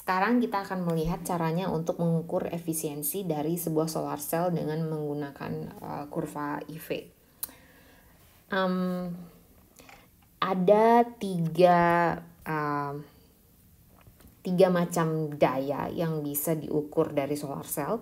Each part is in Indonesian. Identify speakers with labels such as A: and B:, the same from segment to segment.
A: Sekarang kita akan melihat caranya untuk mengukur efisiensi dari sebuah solar cell dengan menggunakan kurva IV. Ada tiga macam daya yang bisa diukur dari solar cell.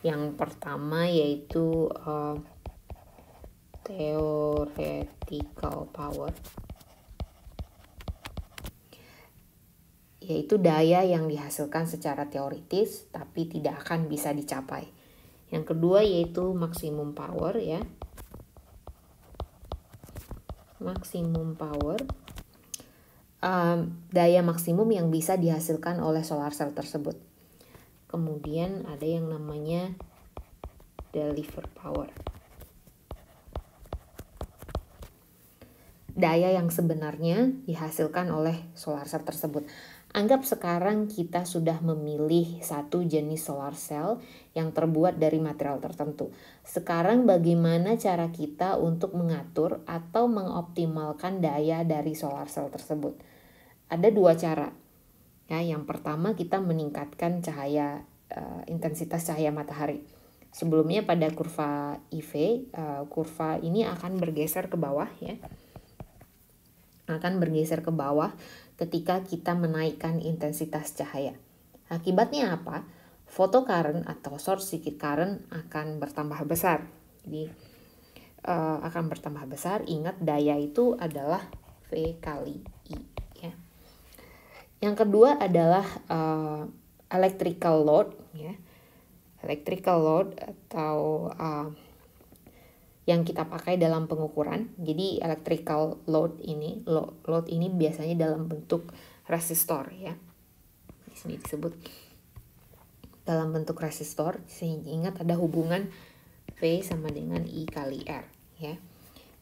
A: Yang pertama yaitu theoretical power, yaitu daya yang dihasilkan secara teoritis tapi tidak akan bisa dicapai. Yang kedua yaitu maximum power ya. Maximum power, daya maksimum yang bisa dihasilkan oleh solar cell tersebut. Kemudian ada yang namanya deliver power, daya yang sebenarnya dihasilkan oleh solar cell tersebut. Anggap sekarang kita sudah memilih satu jenis solar cell yang terbuat dari material tertentu. Sekarang bagaimana cara kita untuk mengatur atau mengoptimalkan daya dari solar cell tersebut? Ada dua cara. Ya, yang pertama kita meningkatkan intensitas cahaya matahari. Sebelumnya pada kurva IV, kurva ini akan bergeser ke bawah ya. Akan bergeser ke bawah ketika kita menaikkan intensitas cahaya. Akibatnya apa? Photocurrent atau short circuit current akan bertambah besar. Jadi akan bertambah besar. Ingat daya itu adalah V kali I. Ya. Yang kedua adalah electrical load. Ya. Electrical load atau yang kita pakai dalam pengukuran. Jadi electrical load ini biasanya dalam bentuk resistor ya. Di sini disebut dalam bentuk resistor. Sehingga ingat ada hubungan V sama dengan I kali R ya.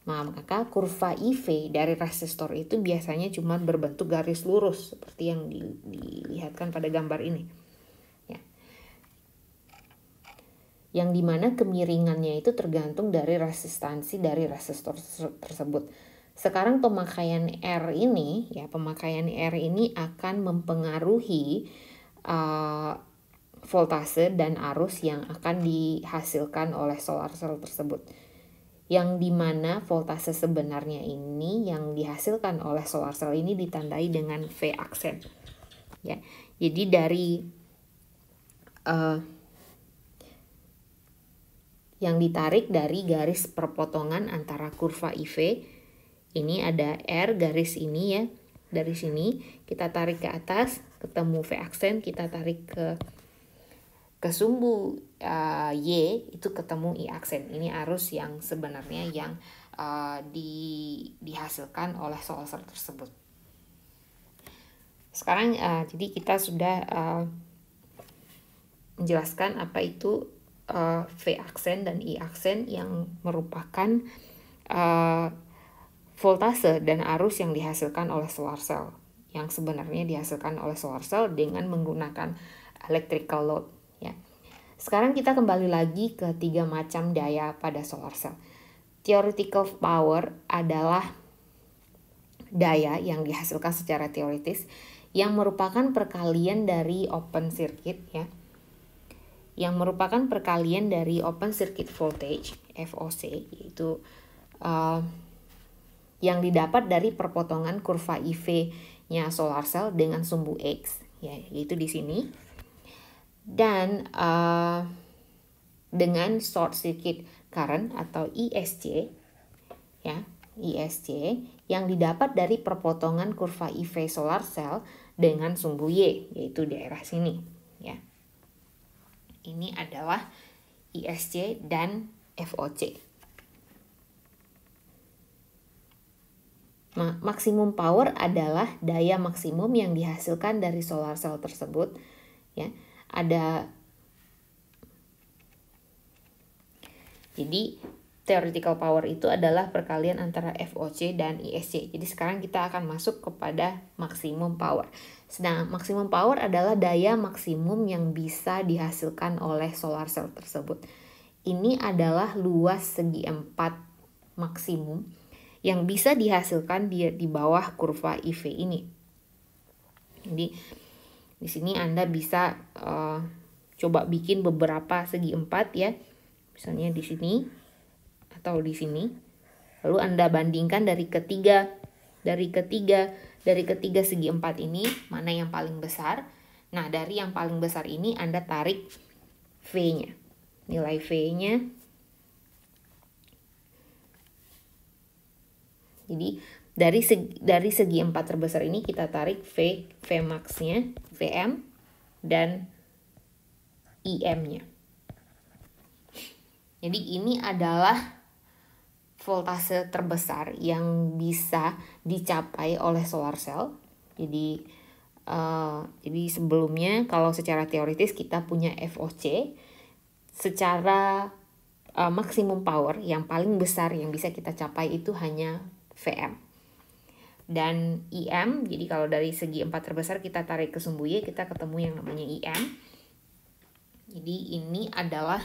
A: Maka kurva IV dari resistor itu biasanya cuma berbentuk garis lurus seperti yang dilihatkan pada gambar ini. Yang dimana kemiringannya itu tergantung dari resistansi dari resistor tersebut. Sekarang pemakaian R ini akan mempengaruhi voltase dan arus yang akan dihasilkan oleh solar cell tersebut. Yang dimana voltase sebenarnya ini yang dihasilkan oleh solar cell ini ditandai dengan V aksen. Ya, jadi dari yang ditarik dari garis perpotongan antara kurva IV. Ini ada R garis ini ya. Dari sini kita tarik ke atas, ketemu V aksen, kita tarik ke sumbu Y, itu ketemu I aksen. Ini arus yang sebenarnya yang dihasilkan oleh solar cell tersebut. Sekarang jadi kita sudah menjelaskan apa itu V aksen dan I aksen yang merupakan voltase dan arus yang dihasilkan oleh solar cell, yang sebenarnya dihasilkan oleh solar cell dengan menggunakan electrical load ya. Sekarang kita kembali lagi ke tiga macam daya pada solar cell. Theoretical power adalah daya yang dihasilkan secara teoritis yang merupakan perkalian dari open circuit ya. Yang merupakan perkalian dari open circuit voltage VOC, yaitu yang didapat dari perpotongan kurva IV-nya solar cell dengan sumbu X ya, yaitu di sini, dan dengan short circuit current atau ISC ya, ISC yang didapat dari perpotongan kurva IV solar cell dengan sumbu Y, yaitu daerah sini ya. Ini adalah ISC dan VOC. Nah, maksimum power adalah daya maksimum yang dihasilkan dari solar cell tersebut ya. Jadi theoretical power itu adalah perkalian antara VOC dan ISC. Jadi sekarang kita akan masuk kepada maximum power. Sedang maximum power adalah daya maksimum yang bisa dihasilkan oleh solar cell tersebut. Ini adalah luas segi 4 maksimum yang bisa dihasilkan di bawah kurva IV ini. Jadi Di sini Anda bisa coba bikin beberapa segi 4 ya. Misalnya di sini atau di sini. Lalu Anda bandingkan dari ketiga segi 4 ini mana yang paling besar. Nah, dari yang paling besar ini Anda tarik V-nya. Nilai V-nya. Jadi dari segi 4 terbesar ini kita tarik V max-nya, Vm dan IM-nya. Jadi ini adalah voltase terbesar yang bisa dicapai oleh solar cell. Jadi sebelumnya kalau secara teoritis kita punya VOC, secara maksimum power yang paling besar yang bisa kita capai itu hanya Vm. Dan IM, jadi kalau dari segi 4 terbesar kita tarik ke sumbu Y, kita ketemu yang namanya IM. Jadi ini adalah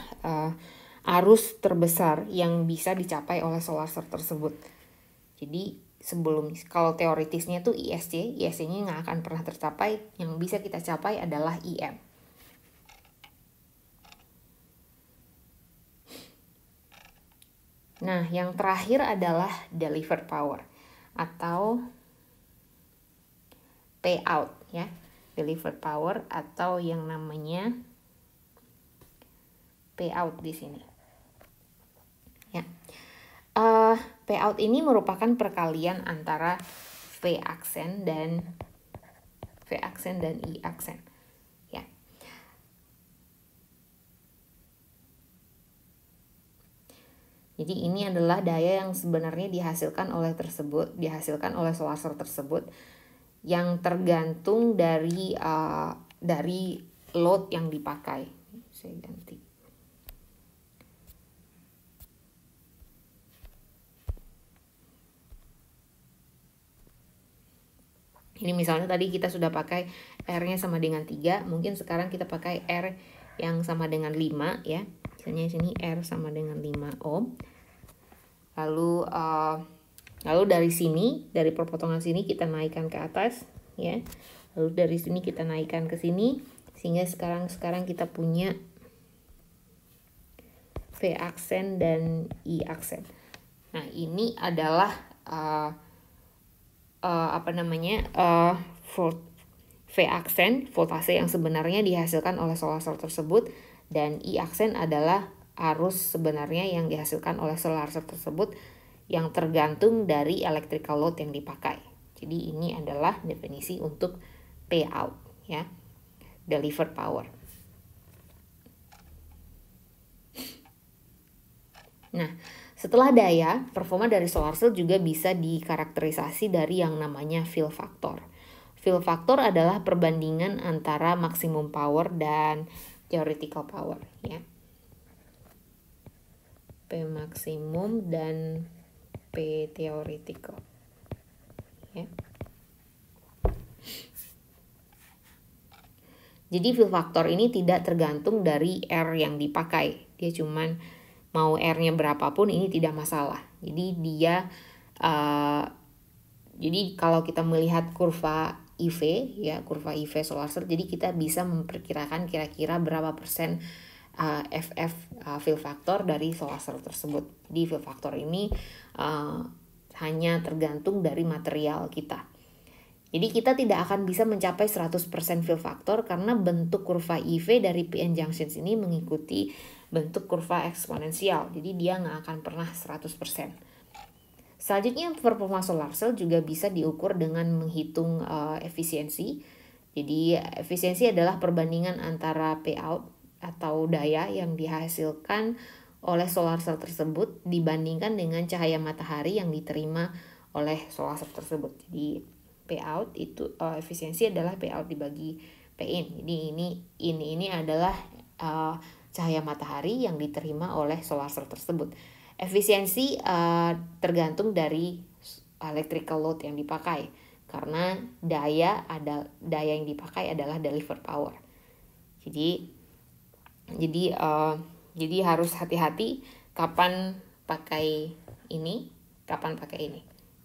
A: arus terbesar yang bisa dicapai oleh solar cell tersebut. Jadi kalau teoritisnya tuh ISC-nya nggak akan pernah tercapai, yang bisa kita capai adalah IM. Nah, yang terakhir adalah delivered power atau payout ya. Delivered power atau yang namanya payout di sini. Ya. Payout ini merupakan perkalian antara V aksen dan I aksen. Ya. Jadi ini adalah daya yang sebenarnya dihasilkan oleh solar cell tersebut yang tergantung dari load yang dipakai. Saya ganti. Ini misalnya tadi kita sudah pakai R-nya sama dengan 3, mungkin sekarang kita pakai R yang sama dengan 5 ya. Misalnya di sini R sama dengan 5 ohm. Lalu dari sini, dari perpotongan sini kita naikkan ke atas ya. Lalu dari sini kita naikkan ke sini sehingga sekarang kita punya V aksen dan I aksen. Nah, ini adalah V aksen, voltase yang sebenarnya dihasilkan oleh solar cell tersebut, dan I aksen adalah arus sebenarnya yang dihasilkan oleh solar cell tersebut yang tergantung dari electrical load yang dipakai. Jadi ini adalah definisi untuk payout ya, delivered power. Nah, setelah daya, performa dari solar cell juga bisa dikarakterisasi dari yang namanya fill factor. Fill factor adalah perbandingan antara maksimum power dan theoretical power ya. P maksimum dan P theoretical ya. Jadi fill factor ini tidak tergantung dari R yang dipakai. Dia cuman mau R-nya berapapun ini tidak masalah. Jadi jadi kalau kita melihat kurva IV ya, kurva IV solar cell, jadi kita bisa memperkirakan kira-kira berapa persen FF fill factor dari solar cell tersebut. Jadi fill factor ini hanya tergantung dari material kita. Jadi kita tidak akan bisa mencapai 100% fill factor karena bentuk kurva IV dari PN junctions ini mengikuti bentuk kurva eksponensial. Jadi dia nggak akan pernah 100%. Selanjutnya performa solar cell juga bisa diukur dengan menghitung efisiensi. Jadi efisiensi adalah perbandingan antara payout atau daya yang dihasilkan oleh solar cell tersebut dibandingkan dengan cahaya matahari yang diterima oleh solar cell tersebut. Jadi payout itu efisiensi adalah payout dibagi Pin. Jadi ini adalah cahaya matahari yang diterima oleh solar cell tersebut. Efisiensi tergantung dari electrical load yang dipakai karena daya yang dipakai adalah delivered power. Jadi harus hati-hati kapan pakai ini, kapan pakai ini.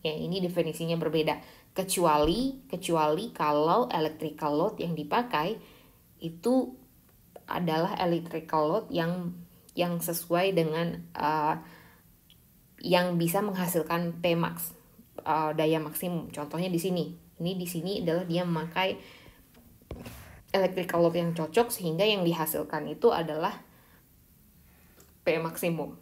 A: Ya, ini definisinya berbeda. kecuali kalau electrical load yang dipakai itu adalah electrical load yang sesuai dengan yang bisa menghasilkan Pmax, daya maksimum. Contohnya di sini. Ini di sini adalah dia memakai electrical load yang cocok sehingga yang dihasilkan itu adalah P maksimum.